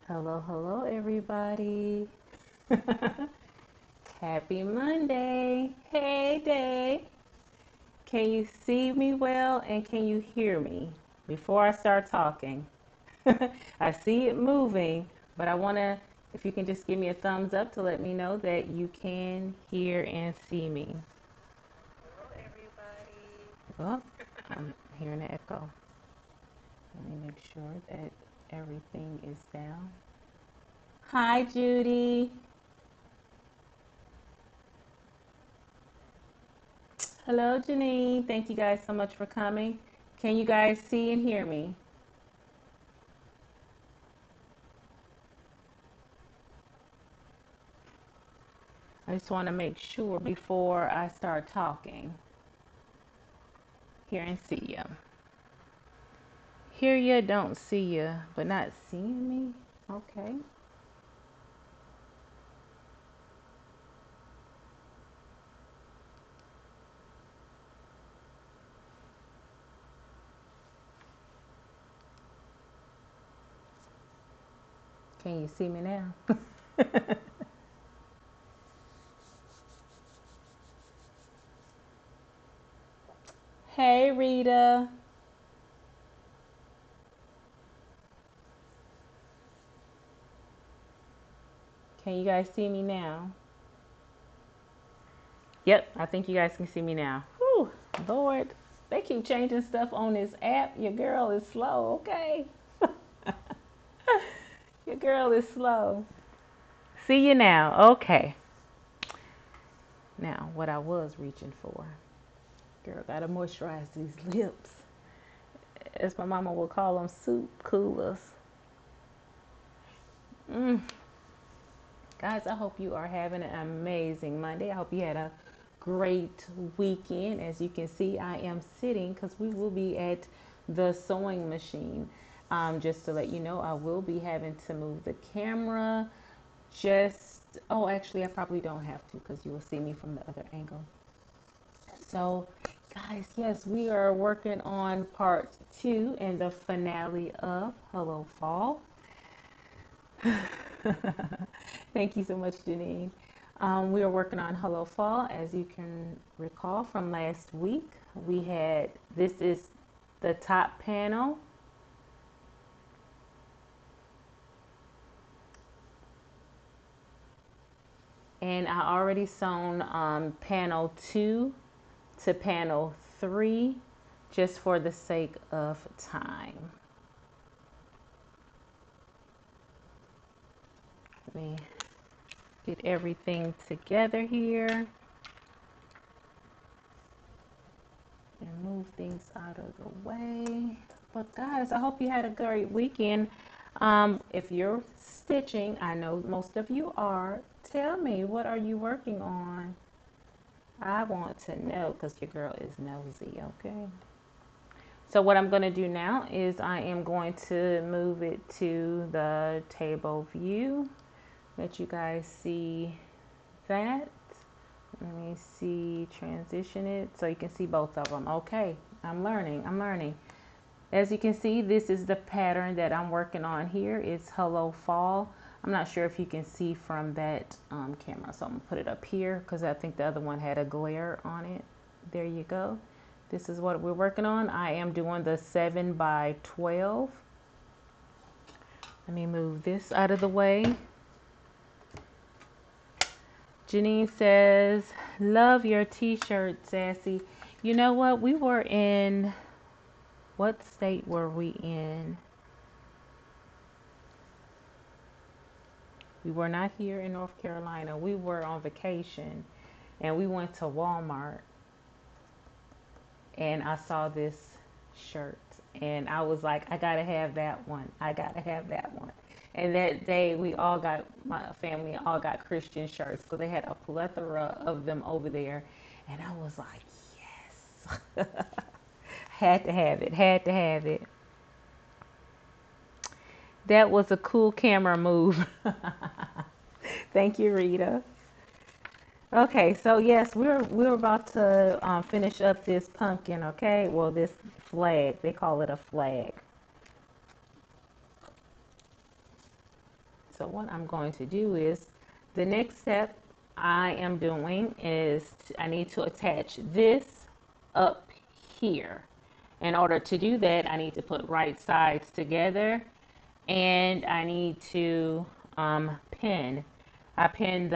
Hello, hello, everybody. Happy Monday. Hey, day. Can you see me well and can you hear me before I start talking? I see it moving, but I want to, if you can just give me a thumbs up to let me know that you can hear and see me. Hello, everybody. Oh, I'm hearing an echo. Let me make sure that everything is down. Hi, Judy. Hello, Janine. Thank you guys so much for coming. Can you guys see and hear me? I just want to make sure before I start talking. Hear and see you. Hear you, don't see you, but not seeing me? Okay. Can you see me now? Hey, Rita. Can you guys see me now? Yep, I think you guys can see me now. Whew, Lord, they keep changing stuff on this app. Your girl is slow, okay? Your girl is slow. See you now. Okay. Now, what I was reaching for. Girl, gotta moisturize these lips. As my mama would call them, soup coolers. Mm. Guys, I hope you are having an amazing Monday. I hope you had a great weekend. As you can see, I am sitting because we will be at the sewing machine. Just to let you know, I will be having to move the camera. Oh, actually, I probably don't have to because you will see me from the other angle. So, guys, yes, we are working on part two and the finale of Hello Fall. Thank you so much, Janine. We are working on Hello Fall. As you can recall from last week, this is the top panel, and I already sewn panel 2 to panel 3 just for the sake of time. Let me get everything together here and move things out of the way. But guys, I hope you had a great weekend. If you're stitching, I know most of you are. Tell me, what are you working on? I want to know because your girl is nosy, okay? So what I'm going to do now is I am going to move it to the table view. Let you guys see that. Let me see, transition it so you can see both of them. Okay, I'm learning. As you can see, this is the pattern that I'm working on here. It's Hello Fall. I'm not sure if you can see from that camera, so I'm gonna put it up here because I think the other one had a glare on it. There you go. This is what we're working on. I am doing the 7 by 12. Let me move this out of the way. Janine says, love your t-shirt, Sassy. You know what? What state were we in? We were not here in North Carolina. We were on vacation and we went to Walmart and I saw this shirt and I was like, I gotta have that one. I gotta have that one. And that day my family all got Christian shirts because they had a plethora of them over there. And I was like, yes. Had to have it, had to have it. That was a cool camera move. Thank you, Rita. Okay, so yes, we're about to finish up this pumpkin. Okay, well, this flag, they call it a flag. So what I'm going to do is, the next step I am doing is I need to attach this up here. In order to do that, I need to put right sides together, and I need to pin. I pin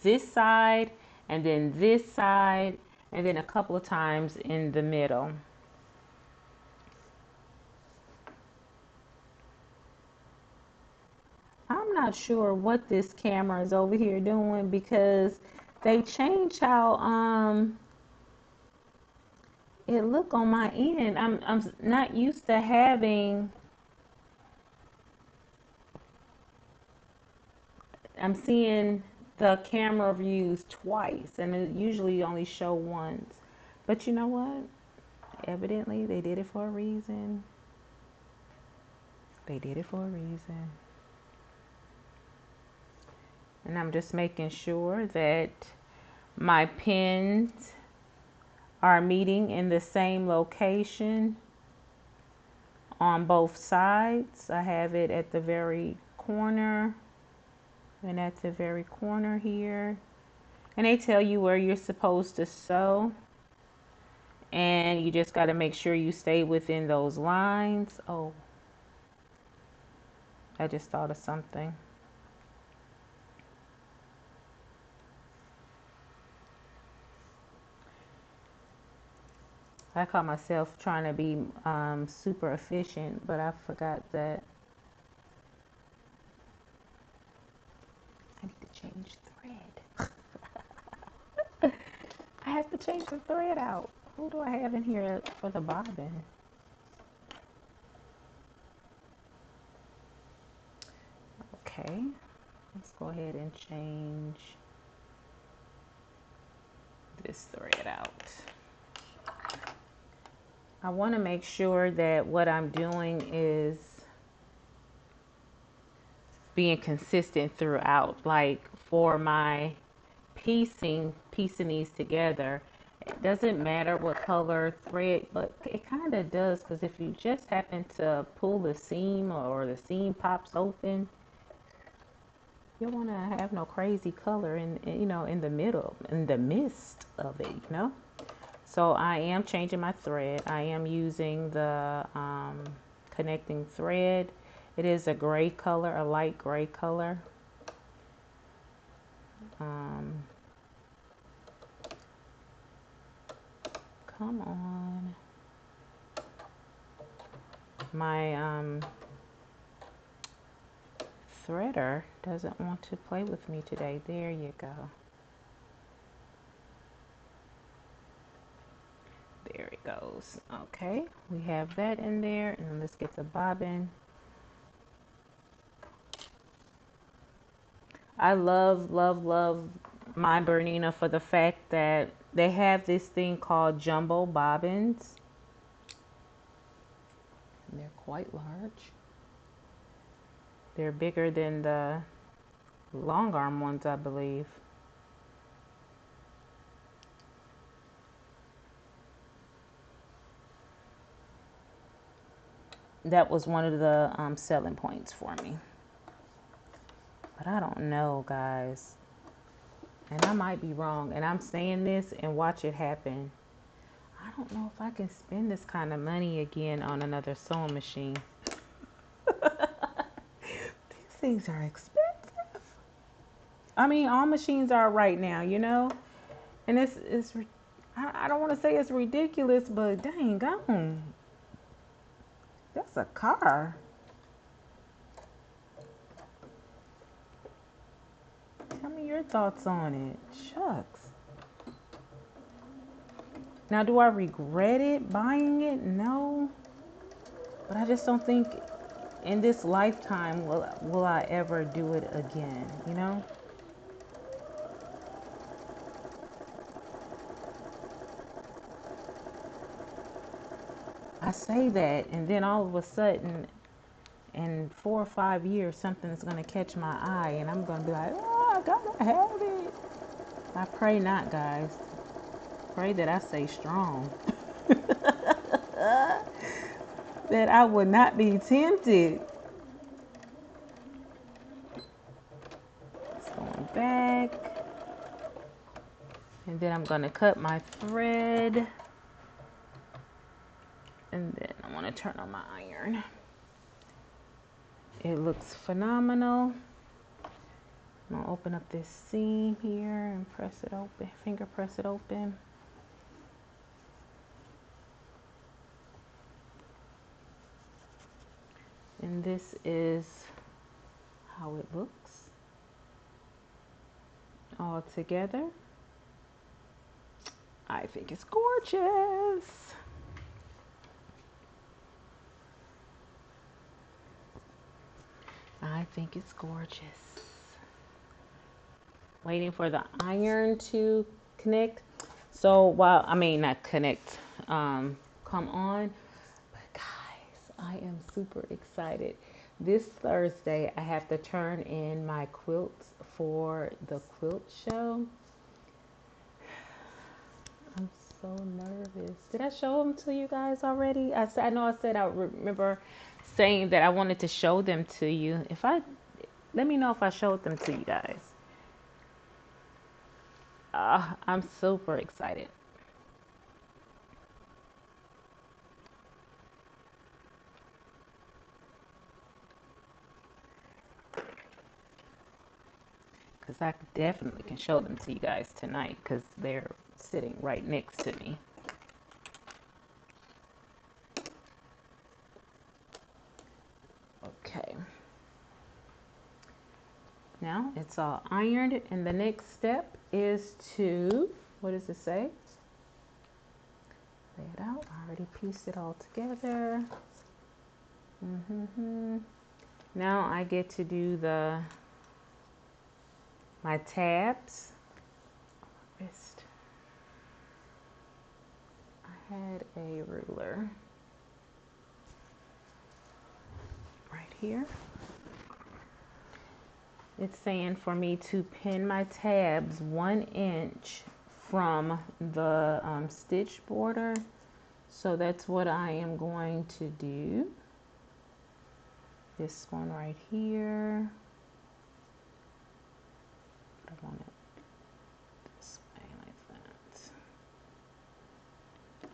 this side, and then this side, and then a couple of times in the middle. I'm not sure what this camera is over here doing, because they changed how it look on my end. I'm not used to having, I'm seeing the camera views twice, and it usually only show once. But you know what? Evidently they did it for a reason. They did it for a reason. And I'm just making sure that my pins are meeting in the same location on both sides. I have it at the very corner and at the very corner here. And they tell you where you're supposed to sew. And you just got to make sure you stay within those lines. Oh, I just thought of something. I caught myself trying to be super efficient, but I forgot that I need to change thread. I have to change the thread out. Who do I have in here for the bobbin? Okay, let's go ahead and change this thread out. I want to make sure that what I'm doing is being consistent throughout. Like for my piecing these together, it doesn't matter what color thread, but it kind of does, because if you just happen to pull the seam, or the seam pops open, you don't want to have no crazy color in the middle, in the midst of it, So I am changing my thread. I am using the connecting thread. It is a gray color, a light gray color. Come on. My threader doesn't want to play with me today. There you go. There it goes. Okay, we have that in there, and let's get the bobbin. I love, love, love my Bernina for the fact that they have this thing called jumbo bobbins. And they're quite large. They're bigger than the long arm ones, I believe. That was one of the selling points for me. But I don't know, guys. And I might be wrong. And I'm saying this and watch it happen. I don't know if I can spend this kind of money again on another sewing machine. These things are expensive. I mean, all machines are right now, And it's I don't want to say it's ridiculous, but dang gone. That's a car. Tell me your thoughts on it. Shucks. Now, do I regret it buying it? No. But I just don't think in this lifetime will I ever do it again, I say that, and then all of a sudden, in 4 or 5 years, something's going to catch my eye, and I'm going to be like, oh, I gotta have it. I pray not, guys. Pray that I stay strong. That I would not be tempted. And then I'm going to cut my thread. And then I want to turn on my iron. It looks phenomenal. I'm going to open up this seam here and press it open, finger press it open. And this is how it looks all together. I think it's gorgeous. I think it's gorgeous. Waiting for the iron to connect. So while, I mean, not connect, come on. But guys, I am super excited. This Thursday, I have to turn in my quilts for the quilt show. I'm so nervous. Did I show them to you guys already? I know I said I remember saying that I wanted to show them to you. Let me know if I showed them to you guys. I'm super excited. Because I definitely can show them to you guys tonight because they're sitting right next to me. Okay. Now it's all ironed, and the next step is to, what does it say? Lay it out. I already pieced it all together. Now I get to do my tabs. Wrist. I had a ruler right here. It's saying for me to pin my tabs 1 inch from the stitch border. So that's what I am going to do. This one right here. I want it this way like that.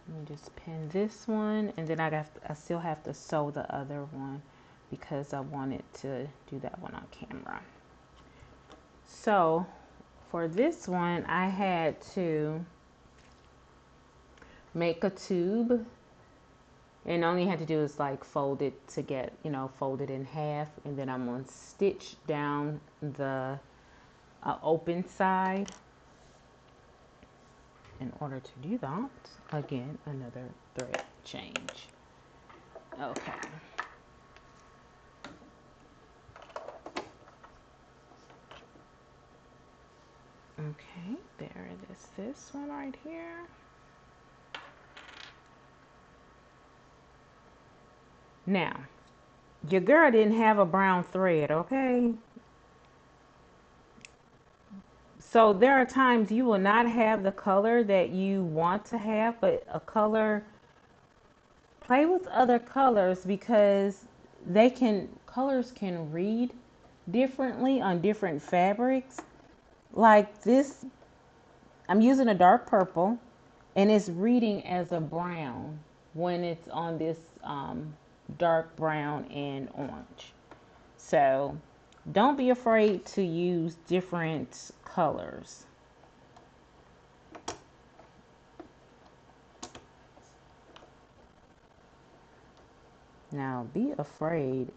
Let me just pin this one, and then I still have to sew the other one because I wanted to do that one on camera. So for this one, I had to make a tube, and all you had to do is like fold it to get, fold it in half, and then I'm going to stitch down the open side. In order to do that, again, another thread change. Okay. Okay, there it is, this one right here. Now, your girl didn't have a brown thread, okay? So there are times you will not have the color that you want to have, but play with other colors because colors can read differently on different fabrics. Like this, I'm using a dark purple and it's reading as a brown when it's on this dark brown and orange. So don't be afraid to use different colors. Now be afraid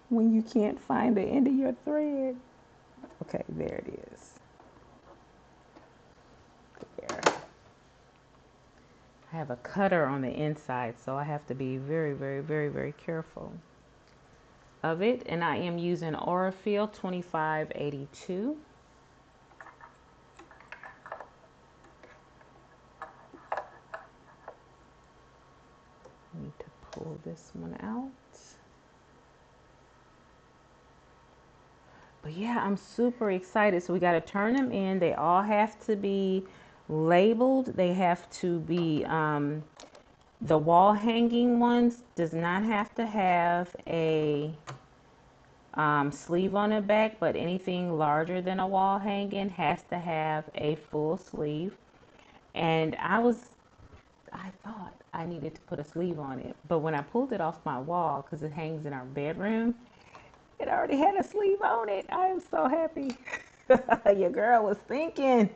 when you can't find the end of your thread. Okay, there it is. There. I have a cutter on the inside, so I have to be very, very, very, very careful of it. And I am using Aurifil 2582. I need to pull this one out. But yeah, I'm super excited. So we got to turn them in. They all have to be labeled. They have to be, the wall hanging ones does not have to have a sleeve on the back, but anything larger than a wall hanging has to have a full sleeve. And I thought I needed to put a sleeve on it, but when I pulled it off my wall, because it hangs in our bedroom, it already had a sleeve on it. I am so happy. Your girl was thinking.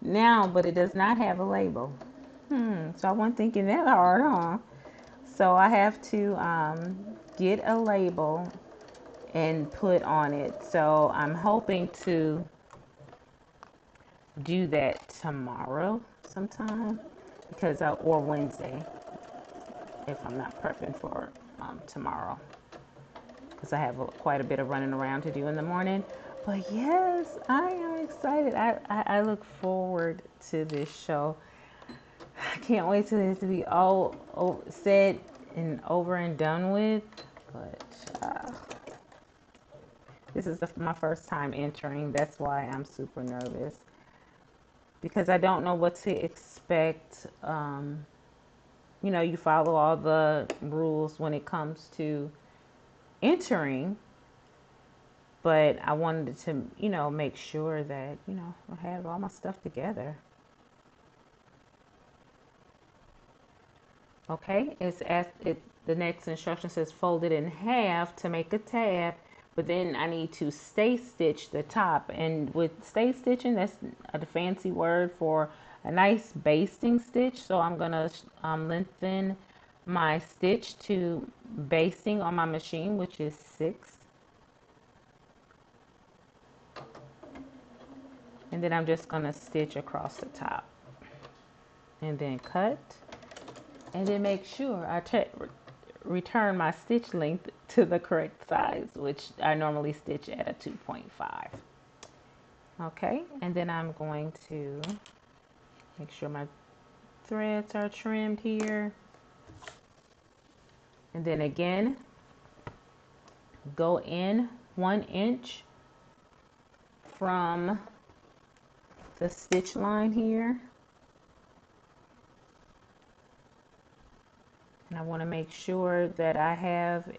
Now, but it does not have a label. So I wasn't thinking that hard, huh? So I have to get a label and put on it. So I'm hoping to do that tomorrow sometime, because or Wednesday if I'm not prepping for tomorrow, because I have quite a bit of running around to do in the morning. But yes, I am excited. I look forward to this show. I can't wait till it to be all said and over and done with. But this is my first time entering. That's why I'm super nervous, because I don't know what to expect. You follow all the rules when it comes to entering, but I wanted to, make sure that, I have all my stuff together. Okay, the next instruction says fold it in half to make a tab, but then I need to stay stitch the top. And with stay stitching, that's a fancy word for a nice basting stitch. So I'm gonna lengthen my stitch to basting on my machine, which is 6. And then I'm just gonna stitch across the top and then cut. And then make sure I return my stitch length to the correct size, which I normally stitch at a 2.5. Okay, and then I'm going to make sure my threads are trimmed here. And then again, go in 1 inch from the stitch line here. And I want to make sure that I have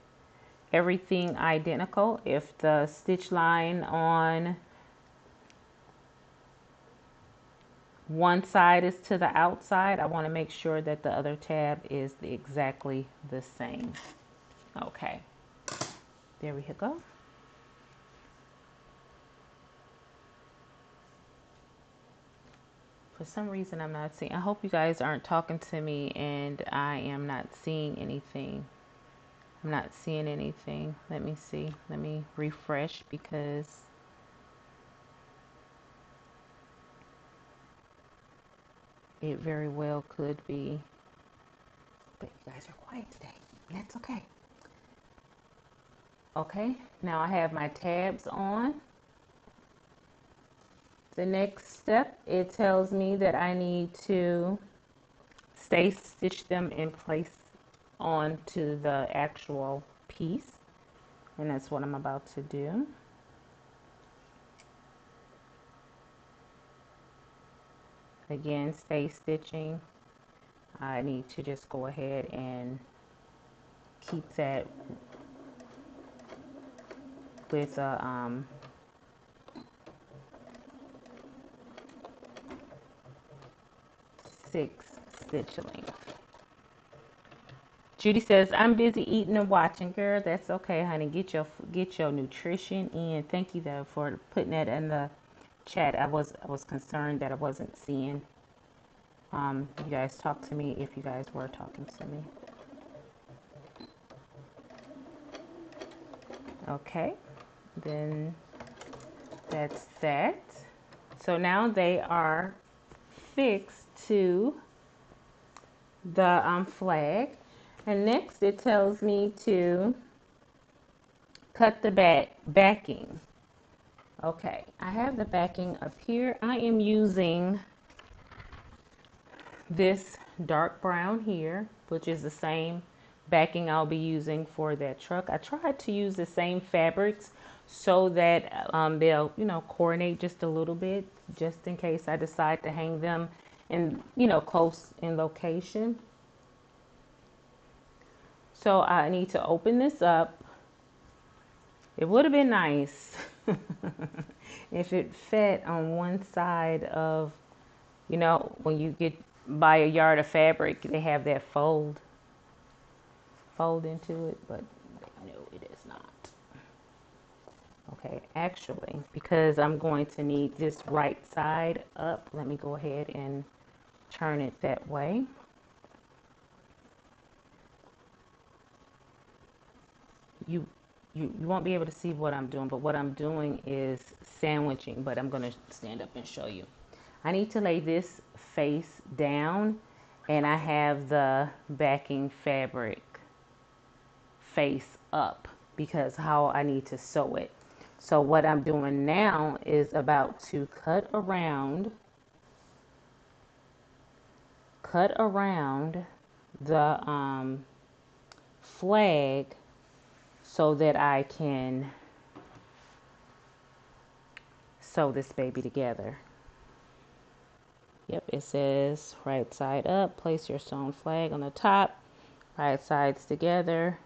everything identical. If the stitch line on one side is to the outside, I want to make sure that the other tab is exactly the same. Okay, there we go. For some reason I'm not seeing, I hope you guys aren't talking to me and I am not seeing anything. I'm not seeing anything. Let me see. Let me refresh, because it very well could be. But you guys are quiet today. That's okay. Okay, now I have my tabs on. The next step, it tells me that I need to stay stitch them in place onto the actual piece, and that's what I'm about to do. Again, stay stitching. I need to just go ahead and keep that with a 6 stitch length. Judy says, I'm busy eating and watching. Girl, that's okay, honey. Get your nutrition in. Thank you though for putting that in the chat. I was concerned that I wasn't seeing you guys talk to me, if you guys were talking to me. Okay, then that's that. So now they are fixed to the flag. And next it tells me to cut the backing. Okay, I have the backing up here. I am using this dark brown here, which is the same backing I'll be using for that truck. I tried to use the same fabrics so that they'll, coordinate just a little bit, just in case I decide to hang them in, close in location. So I need to open this up It would have been nice if it fit on one side of, when you buy a yard of fabric, they have that fold into it, but no, it is not. Okay, actually, because I'm going to need this right side up, let me go ahead and turn it that way. You won't be able to see what I'm doing, but what I'm doing is sandwiching, but I'm going to stand up and show you. I need to lay this face down, and I have the backing fabric face up because how I need to sew it. So what I'm doing now is about to cut around the flag so that I can sew this baby together. Yep, it says right side up, place your sewn flag on the top, right sides together,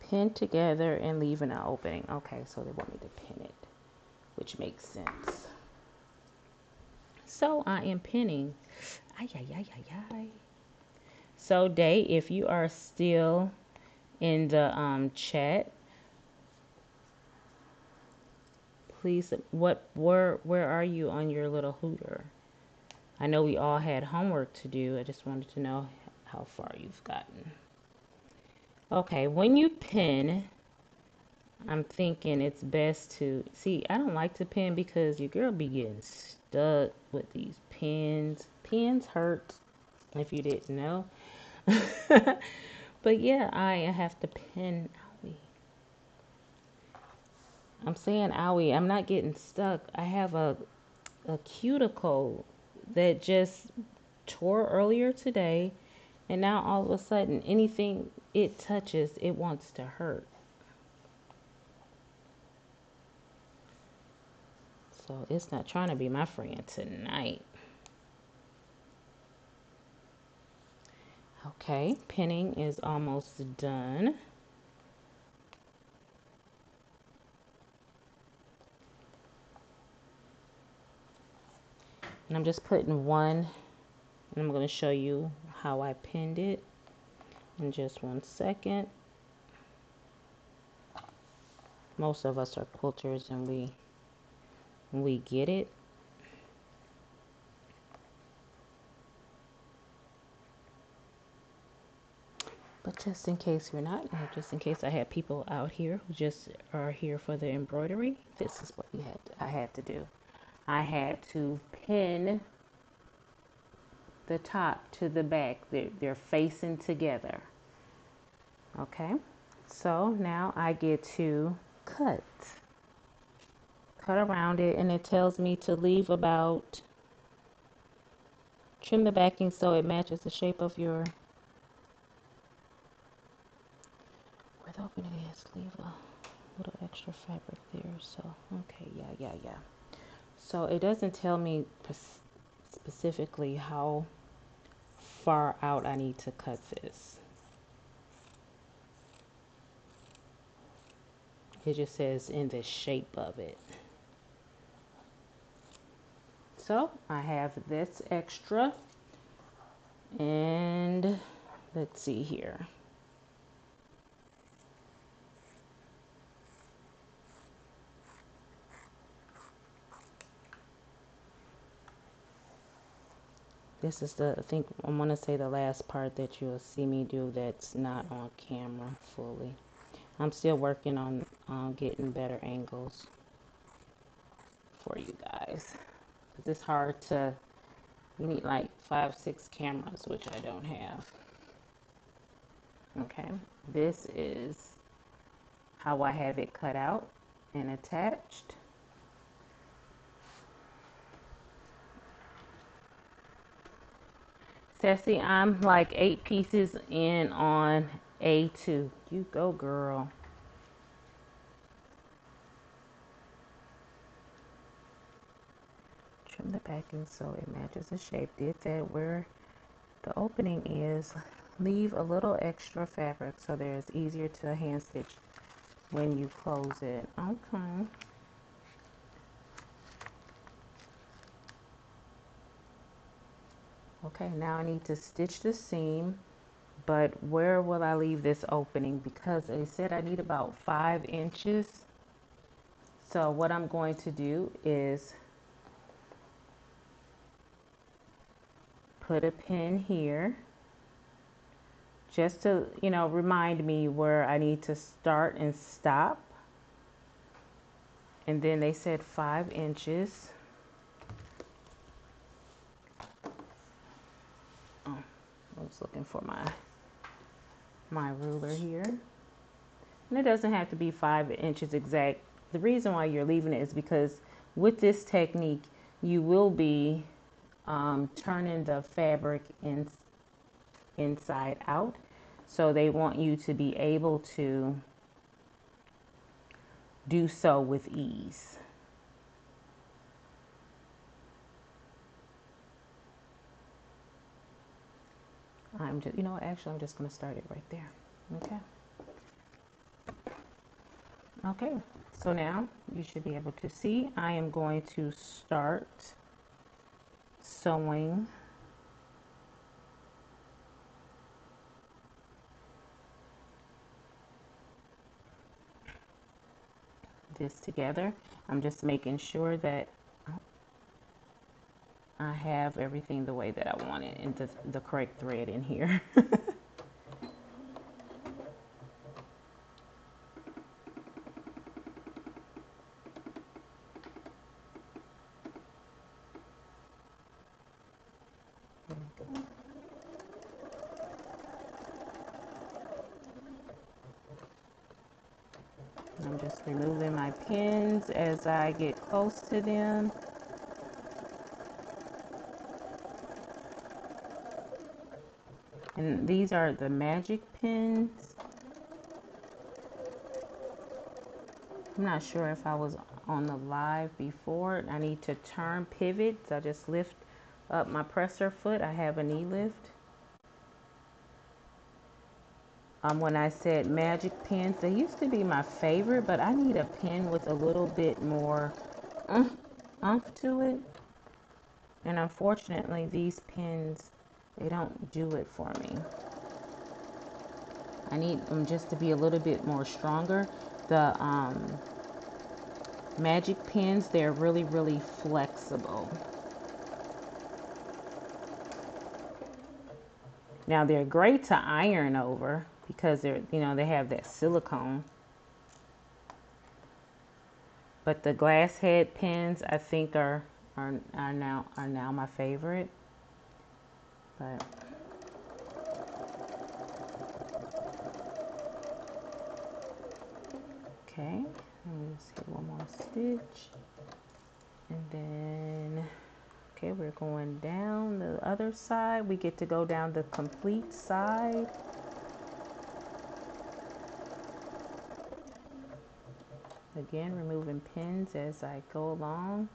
pin together, and leave an opening. Okay, so they want me to pin it, which makes sense. So I am pinning. Ay, ay, ay, ay, ay. So Day, if you are still in the chat, please, where are you on your little hooter? I know we all had homework to do. I just wanted to know how far you've gotten. Okay, when you pin, I'm thinking it's best to, see, I don't like to pin because your girl be getting stuck with these pins. Pins hurt, if you didn't know. But yeah, I have to pin. Owie. I'm saying owie. I'm not getting stuck. I have a cuticle that just tore earlier today, and now all of a sudden anything it touches, it wants to hurt. So it's not trying to be my friend tonight. Okay, pinning is almost done. And I'm just putting one, and I'm going to show you how I pinned it in just 1 second. Most of us are quilters and we get it. But just in case you're not, or just in case I had people out here who just are here for the embroidery, this is what I had to do. I had to pin the top to the back. They're facing together. Okay, so now I get to cut around it, and it tells me to leave about, trim the backing so it matches the shape of your, where the opening is, leave a little extra fabric there. So okay, yeah. So it doesn't tell me specifically how far out I need to cut this. It just says in the shape of it. So I have this extra, and let's see here. This is I think I'm going to say the last part that you'll see me do that's not on camera fully. I'm still working on getting better angles for you guys. It's hard to, you need like 5-6 cameras, which I don't have. Okay, this is how I have it cut out and attached. Sassy, I'm like 8 pieces in on A2. You go, girl. Trim the backing so it matches the shape. Did that where the opening is. Leave a little extra fabric so that it's easier to hand stitch. when you close it. Okay. Okay, now I need to stitch the seam, but where will I leave this opening? Because they said I need about 5 inches. So what I'm going to do is put a pin here just to, you know, remind me where I need to start and stop. And then they said 5 inches. Oh, I was looking for my ruler here. And it doesn't have to be 5 inches exact. The reason why you're leaving it is because with this technique, you will be turning the fabric inside out. So they want you to be able to do so with ease. I'm just, you know what, actually I'm just going to start it right there. Okay. Okay, so now you should be able to see I am going to start sewing this together. I'm just making sure that I have everything the way that I want it and the correct thread in here. I'm just removing my pins as I get close to them. And these are the magic pins. I'm not sure if I was on the live before. I need to turn pivots. I just lift up my presser foot. I have a knee lift. When I said magic pins, they used to be my favorite, but I need a pin with a little bit more oomph to it. And unfortunately, these pins, they don't do it for me. I need them just to be a little bit more stronger. The magic pins, they're really, really flexible. Now they're great to iron over because they're, you know, they have that silicone. But the glass head pins I think are now my favorite. But okay, let me just hit one more stitch. And then okay, we're going down the other side. We get to go down the complete side. Again, removing pins as I go along.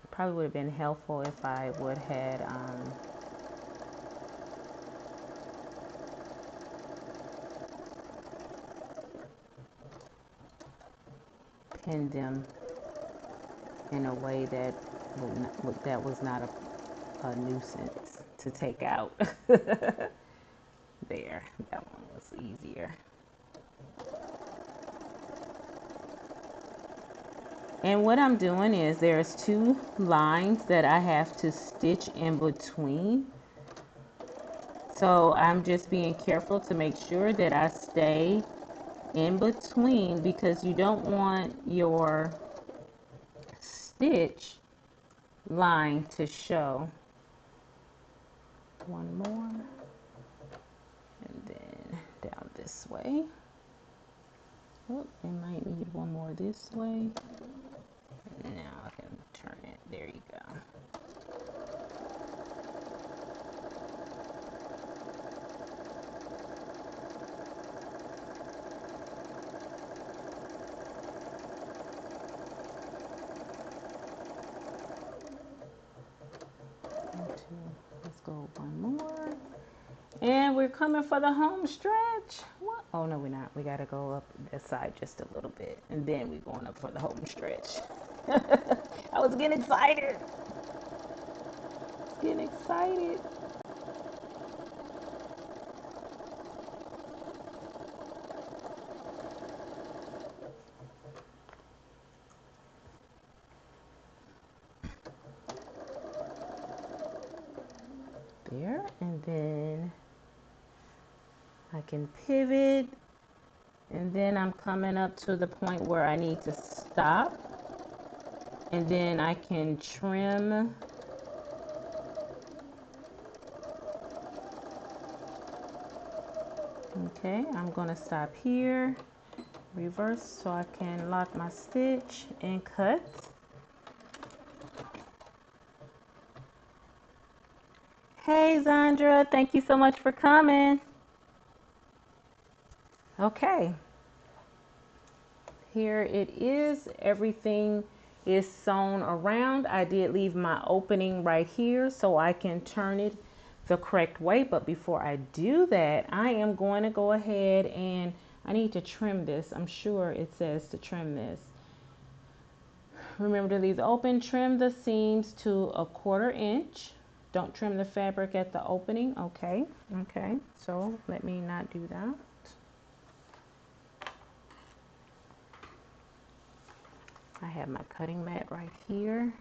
It probably would have been helpful if I would had pinned them in a way that was not a nuisance to take out. There, that one was easier. And what I'm doing is there's 2 lines that I have to stitch in between. So I'm just being careful to make sure that I stay in between because you don't want your stitch line to show. One more. And then down this way. Oh, I might need one more this way. Now I can turn it. There you go. Let's go one more. And we're coming for the home stretch? What? Oh no, we're not. We gotta go up this side just a little bit, and then we're going up for the home stretch. I was getting excited. Getting excited. There, and then I can pivot, and then I'm coming up to the point where I need to stop, and then I can trim. Okay, I'm going to stop here, reverse so I can lock my stitch and cut. Hey Zandra, thank you so much for coming. Okay, here it is. Everything is sewn around. I did leave my opening right here so I can turn it the correct way, but before I do that, I am going to go ahead and I need to trim this. I'm sure it says to trim this. Remember to leave the open. Trim the seams to 1/4 inch. Don't trim the fabric at the opening. Okay, so let me not do that. I have my cutting mat right here.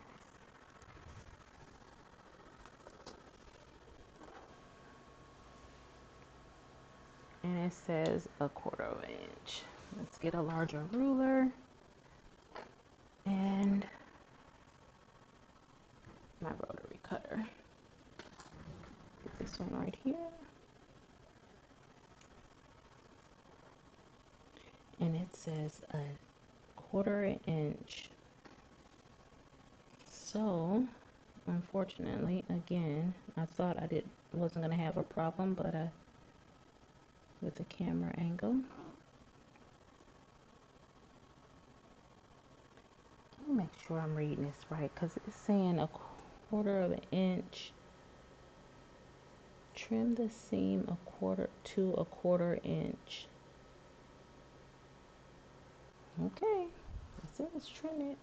And it says 1/4 inch. Let's get a larger ruler and my rotary cutter. Get this one right here. And it says 1/4 inch. So, unfortunately, again, I thought wasn't gonna have a problem, but with the camera angle. Let me make sure I'm reading this right, because it's saying 1/4 inch. Trim the seam 1/4 inch. Okay, it says trim it.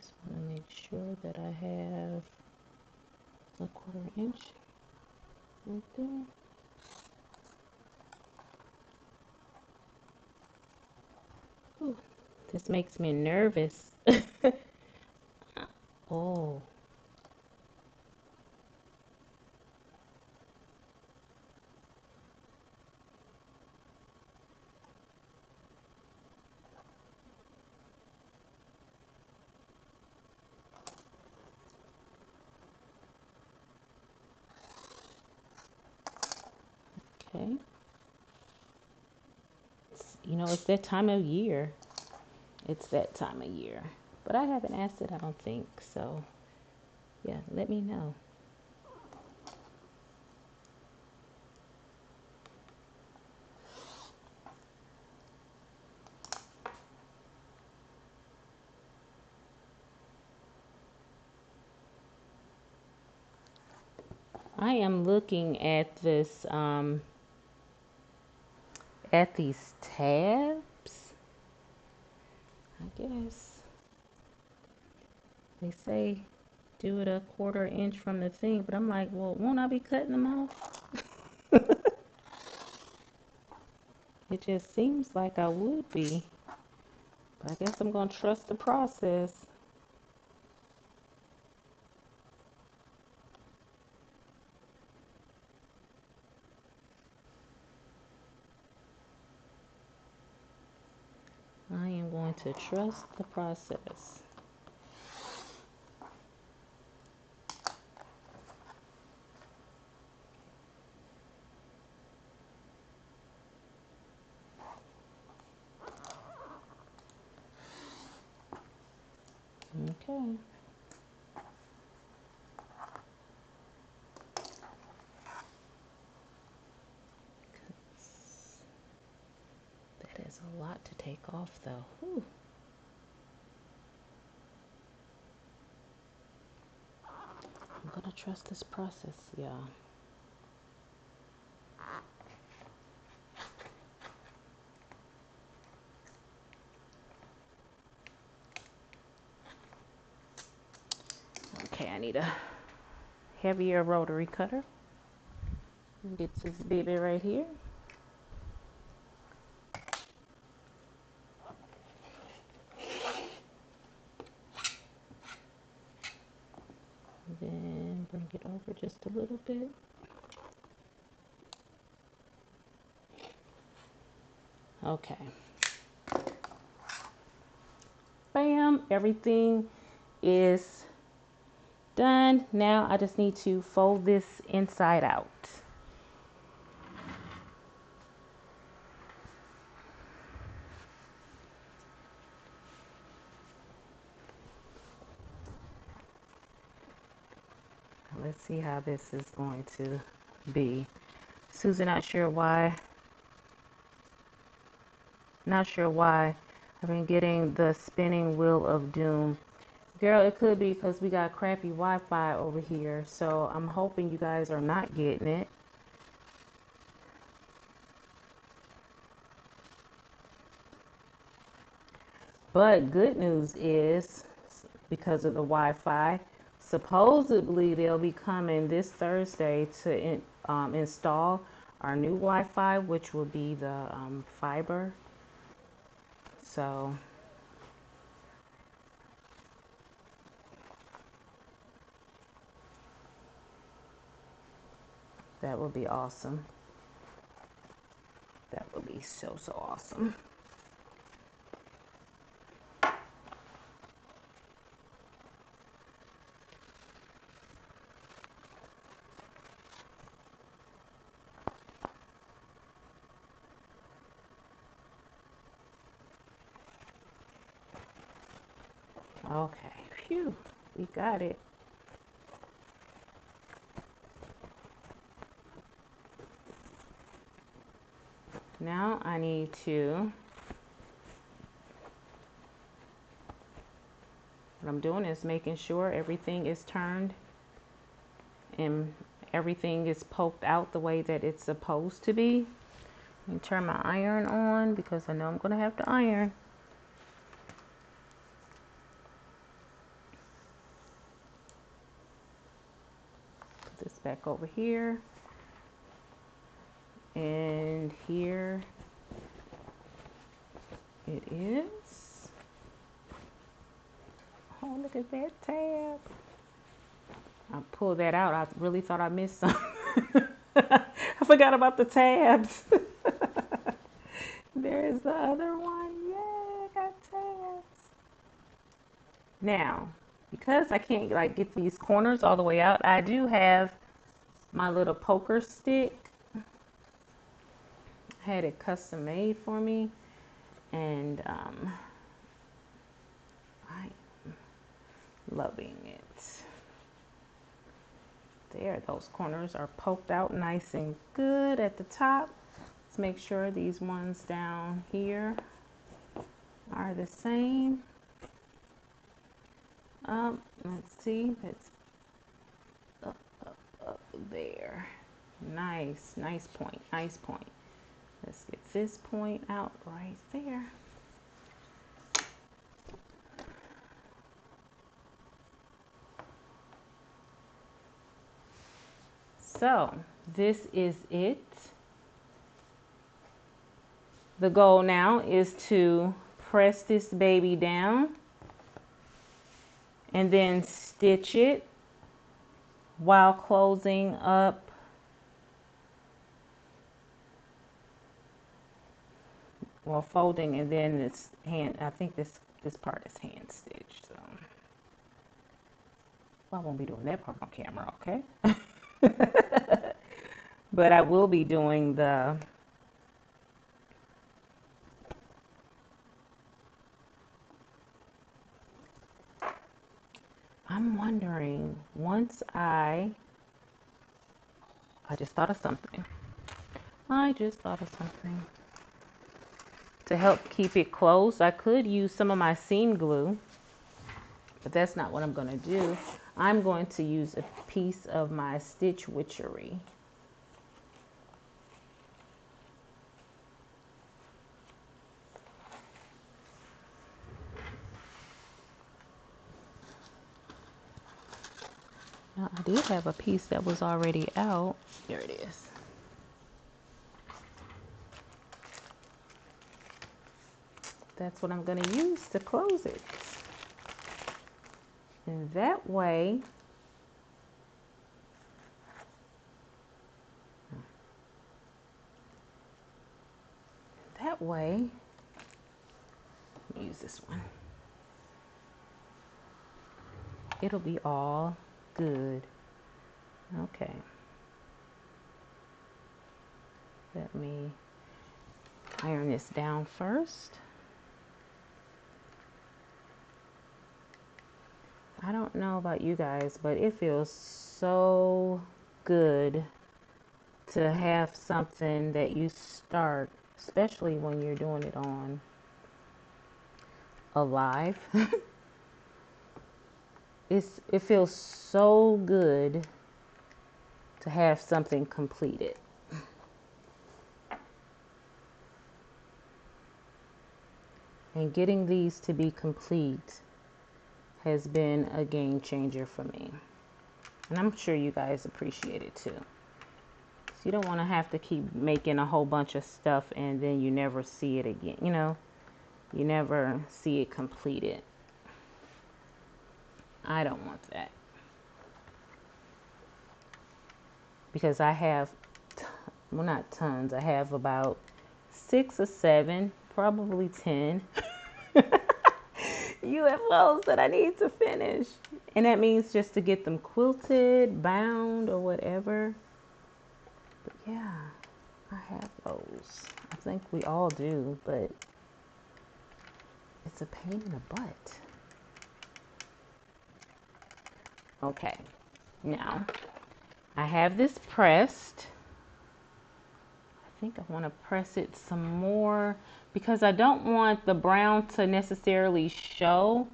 Just want to make sure that I have 1/4 inch right there. Ooh, this makes me nervous. Oh. Okay. It's that time of year. It's that time of year. But I haven't asked it, I don't think. So, yeah, let me know. I am looking at this, at these tabs. I guess they say do it 1/4 inch from the thing, but I'm like, well, won't I be cutting them off? It just seems like I would be. But I guess I'm going to trust the process. I am going to trust the process. Okay. a lot to take off though. Whew. I'm gonna trust this process, y'all. Okay, I need a heavier rotary cutter. Get this baby right here. Then bring it over just a little bit. Okay. Bam, everything is done. Now I just need to fold this inside out. Let's see how this is going to be. Susan, not sure why I've been getting the spinning wheel of doom. Girl, it could be because we got crappy Wi-Fi over here, so I'm hoping you guys are not getting it. But good news is, because of the Wi-Fi, supposedly they'll be coming this Thursday to install our new Wi-Fi, which will be the fiber. So that would be awesome. That would be so awesome. Okay, phew, we got it. Now I need to, what I'm doing is making sure everything is turned and everything is poked out the way that it's supposed to be. Let me turn my iron on because I know I'm going to have to iron. Put this back over here. And here it is. Oh, look at that tab. I pulled that out. I really thought I missed something. I forgot about the tabs. There's the other one. Yay, I got tabs. Now, because I can't like get these corners all the way out, I do have my little poker stick. I had it custom made for me, and I'm loving it. There, those corners are poked out nice and good at the top. Let's make sure these ones down here are the same. Let's see, it's up there. Nice point, nice point. Let's get this point out right there. So this is it. The goal now is to press this baby down and then stitch it while closing up while folding, and then it's hand, I think this part is hand stitched, so well, I won't be doing that part on camera, okay? But I will be doing the I'm wondering, once I just thought of something. I just thought of something. to help keep it closed. I could use some of my seam glue, but that's not what I'm going to do. I'm going to use a piece of my stitch witchery. Now, I did have a piece that was already out. Here it is. That's what I'm going to use to close it. And that way, let me use this one. It'll be all good. Okay. Let me iron this down first. I don't know about you guys, but it feels so good to have something that you start, especially when you're doing it on a live. It feels so good to have something completed. And getting these to be complete has been a game changer for me. And I'm sure you guys appreciate it too. So you don't want to have to keep making a whole bunch of stuff and then you never see it again. You know, you never see it completed. I don't want that. Because I have, well, not tons. I have about 6 or 7, probably 10 UFOs that I need to finish. And that means just to get them quilted, bound, or whatever. But yeah, I have those. I think we all do, but it's a pain in the butt. Okay, now I have this pressed. I think I want to press it some more because I don't want the brown to necessarily show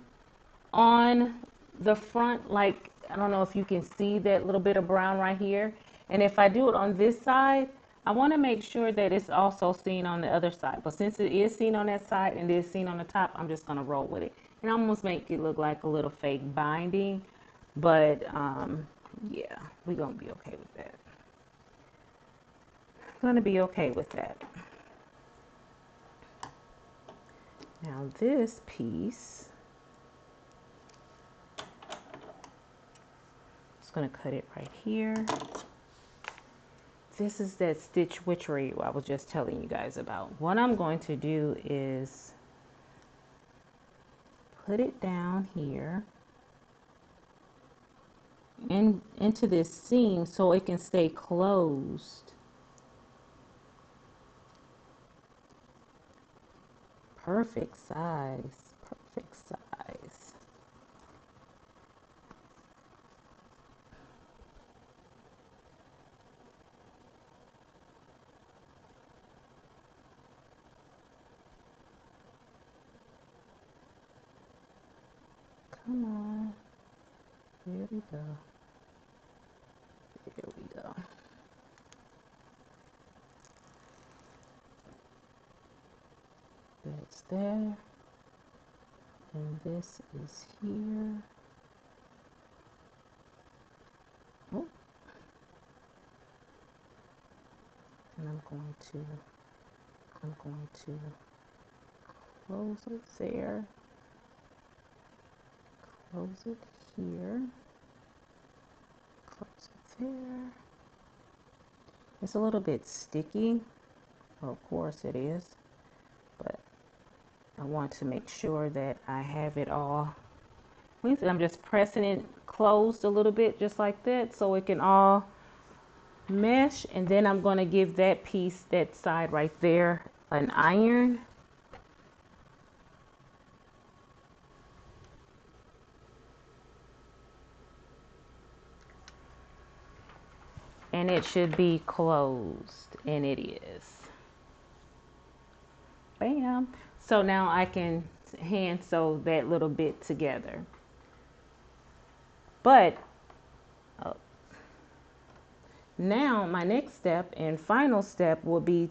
on the front. Like, I don't know if you can see that little bit of brown right here. And if I do it on this side, I want to make sure that it's also seen on the other side. But since it is seen on that side and it is seen on the top, I'm just going to roll with it and almost make it look like a little fake binding. But yeah, we're going to be okay with that. Going to be okay with that. Now this piece, just going to cut it right here. This is that stitch witchery I was just telling you guys about. What I'm going to do is put it down here and into this seam so it can stay closed. Perfect size, perfect size. Come on, here we go. Here we go. That's there. And this is here. Oh. And I'm going to close it there. Close it here. Close it there. It's a little bit sticky. Well, of course it is. But I want to make sure that I have it all. I'm just pressing it closed a little bit just like that so it can all mesh. And then I'm going to give that piece, that side right there, an iron. And it should be closed, and it is. Bam. So now I can hand sew that little bit together. But now my next step and final step will be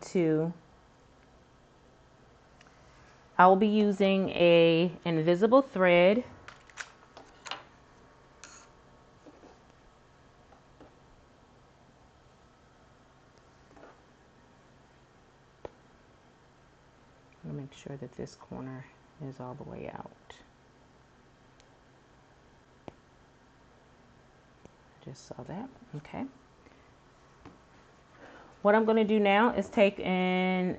I will be using a invisible thread. Let me make sure that this corner is all the way out. Just saw that. Okay. What I'm going to do now is take an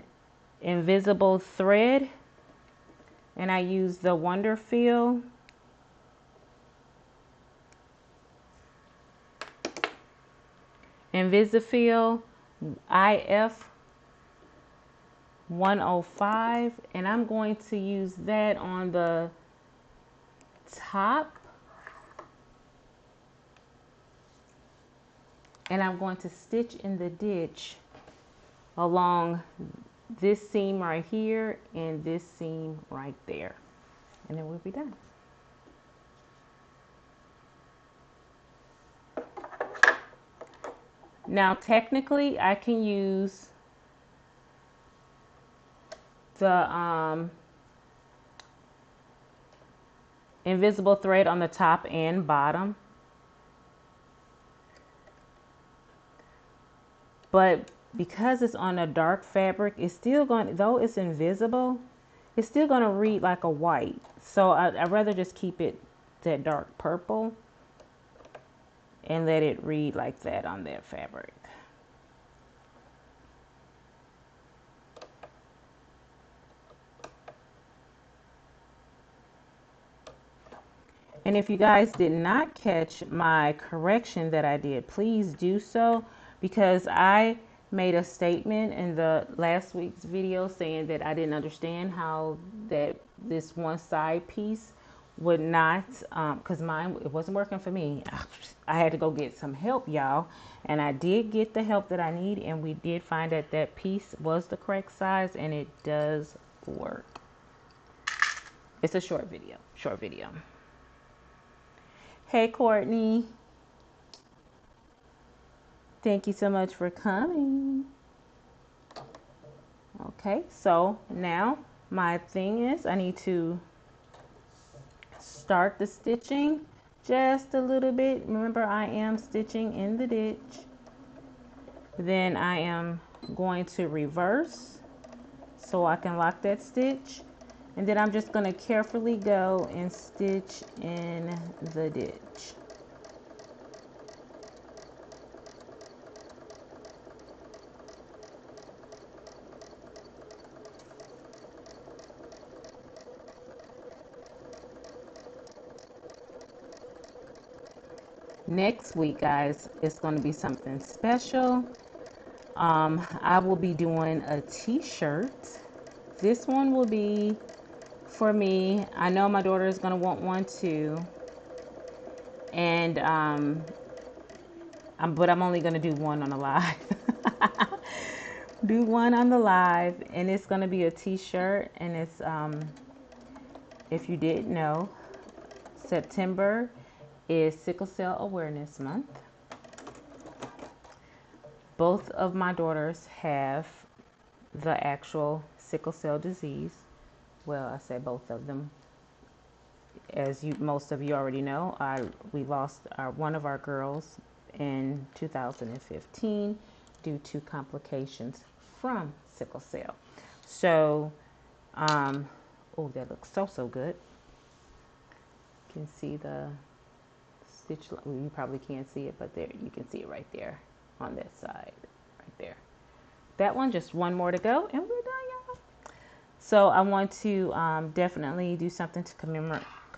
invisible thread, and I use the Wonder Feel. Invisifeel IF 105, and I'm going to use that on the top, and I'm going to stitch in the ditch along this seam right here and this seam right there, and then we'll be done. Now technically I can use the invisible thread on the top and bottom, but because it's on a dark fabric, it's still going, though it's invisible, it's still going to read like a white. So I'd rather just keep it that dark purple and let it read like that on that fabric. And if you guys did not catch my correction that I did, please do so, because I made a statement in the last week's video saying that I didn't understand how that this one side piece would not, because mine, it wasn't working for me. I had to go get some help, y'all, and I did get the help that I need, and we did find that that piece was the correct size, and it does work. It's a short video. Hey, Courtney. Thank you so much for coming. Okay, so now my thing is I need to start the stitching just a little bit. Remember, I am stitching in the ditch. Then I am going to reverse so I can lock that stitch. And then I'm just going to carefully go and stitch in the ditch. Next week, guys, it's going to be something special. I will be doing a t-shirt. This one will be for me. I know my daughter is going to want one too. And but I'm only going to do one on the live. Do one on the live, and it's going to be a t-shirt, and it's if you didn't know, September is Sickle Cell Awareness Month. Both of my daughters have the actual sickle cell disease. Well, I say both of them. As most of you already know, we lost one of our girls in 2015 due to complications from sickle cell. So, oh, that looks so good. You can see the stitch. Well, you probably can't see it, but there you can see it right there on that side, right there. That one, just one more to go, and we're done, y'all. So I want to definitely do something to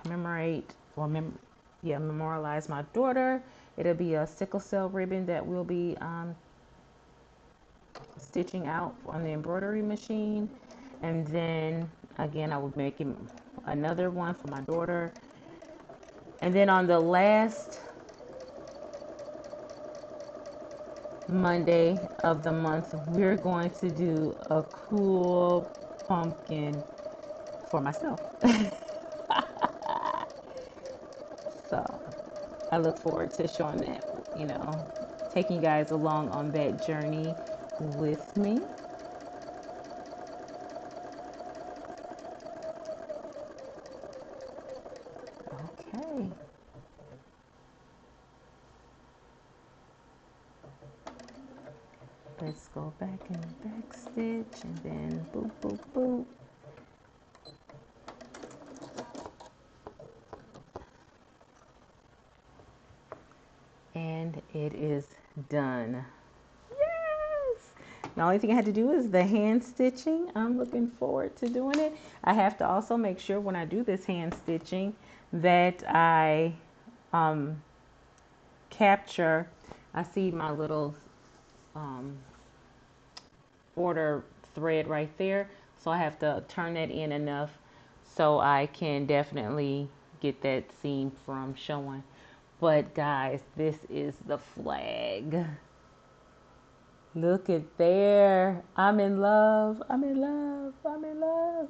commemorate or memorialize my daughter. It'll be a sickle cell ribbon that we'll be stitching out on the embroidery machine, and then again I will be making another one for my daughter. And then on the last Monday of the month, we're going to do a cool pumpkin for myself. So I look forward to showing that, taking you guys along on that journey with me. Okay. Let's go back in the back stitch and then boop, boop, boop. And it is done. Yes! The only thing I had to do is the hand stitching. I'm looking forward to doing it. I have to also make sure when I do this hand stitching that I capture, I see my little border thread right there. So I have to turn that in enough so I can definitely get that seam from showing. But guys, this is the flag. Look at there. I'm in love. I'm in love. I'm in love.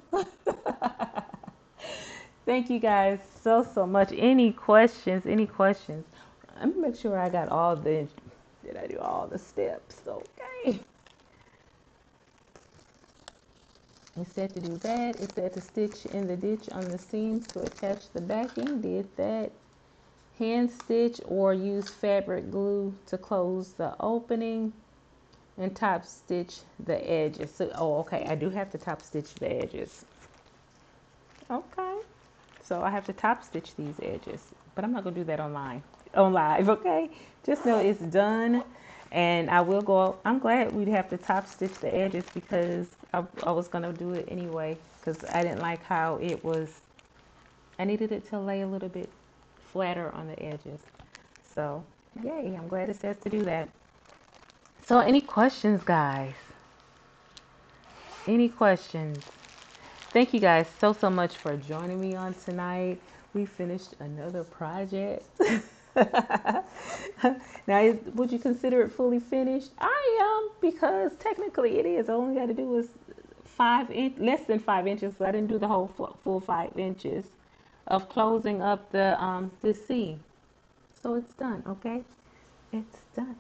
Thank you guys so much. Any questions? Any questions? Let me make sure I got all the, did I do all the steps? Okay. It said to do that. It said to stitch in the ditch on the seams to attach the backing. Did that. Hand stitch or use fabric glue to close the opening and top stitch the edges. So, oh, okay. I do have to top stitch the edges. Okay. So I have to top stitch these edges, but I'm not gonna do that on live. Okay. Just know it's done. And I will go, I'm glad we'd have to top stitch the edges because I was going to do it anyway because I didn't like how it was. I needed it to lay a little bit flatter on the edges. So, yay, I'm glad it says to do that. So, any questions, guys? Any questions? Thank you guys so much for joining me on tonight. We finished another project. Now, would you consider it fully finished? I am, because technically it is. All we got to do is less than 5 inches, but I didn't do the whole full 5 inches of closing up the seam. So it's done, okay? It's done.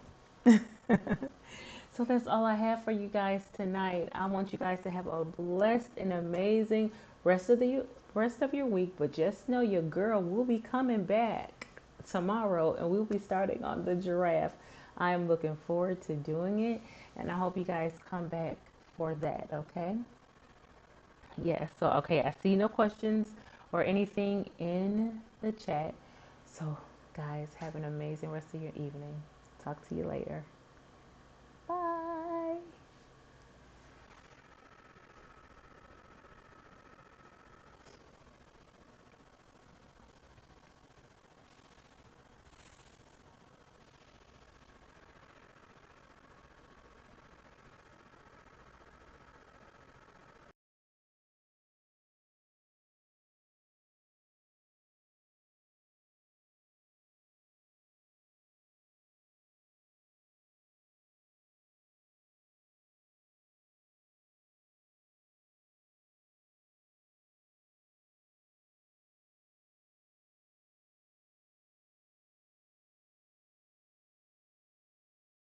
So that's all I have for you guys tonight. I want you guys to have a blessed and amazing rest of your week. But just know your girl will be coming back tomorrow, and we'll be starting on the giraffe. I am looking forward to doing it, and I hope you guys come back for that. Okay? Yeah. So okay, I see no questions or anything in the chat. So guys, have an amazing rest of your evening. Talk to you later.